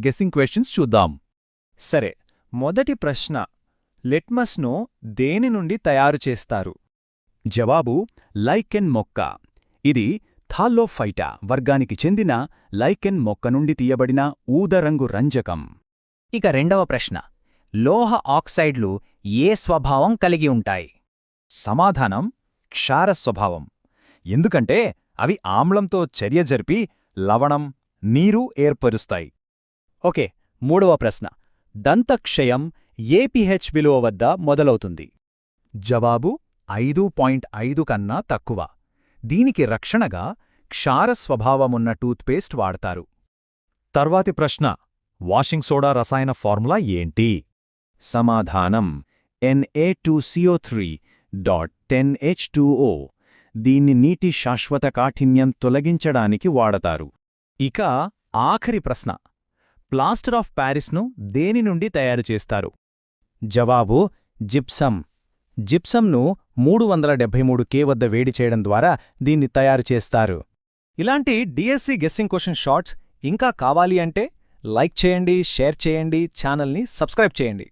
Guessing questions చూద్దాం. సరే, మొదటి ప్రశ్న, లిట్మస్ను దేని నుండి తయారు చేస్తారు? జవాబు లైకెన్ మొక్క. ఇది థాలోఫైటా వర్గానికి చెందిన లైకెన్ మొక్క నుండి తీయబడిన ఊదరంగు రంజకం. ఇక రెండవ ప్రశ్న, లోహ ఆక్సైడ్లు ఏ స్వభావం కలిగి ఉంటాయి? సమాధానం క్షార స్వభావం. ఎందుకంటే అవి ఆమ్లంతో చర్య జరిపి లవణం, నీరు ఏర్పరుస్తాయి. ఓకే, మూడవ ప్రశ్న, దంతక్షయం ఏ pH విలువ వద్ద మొదలవుతుంది? జవాబు 5.5 కన్నా తక్కువ. దీనికి రక్షణగా క్షార స్వభావమున్న టూత్పేస్ట్ వాడతారు. తర్వాతి ప్రశ్న, వాషింగ్ సోడా రసాయన ఫార్ములా ఏంటి? సమాధానం Na2CO3.10H2O. దీన్ని నీటి శాశ్వత కాఠిన్యం తొలగించడానికి వాడతారు. ఇక ఆఖరి ప్రశ్న, ప్లాస్టర్ ఆఫ్ ప్యారిస్ను దేని నుండి తయారు చేస్తారు? జవాబు జిప్సం. జిప్సంను 373K వద్ద వేడి చేయడం ద్వారా దీన్ని తయారు చేస్తారు. ఇలాంటి డిఎస్సి గెస్సింగ్ క్వశ్చన్ షార్ట్స్ ఇంకా కావాలి అంటే లైక్ చేయండి, షేర్ చేయండి, ఛానల్ని సబ్స్క్రైబ్ చేయండి.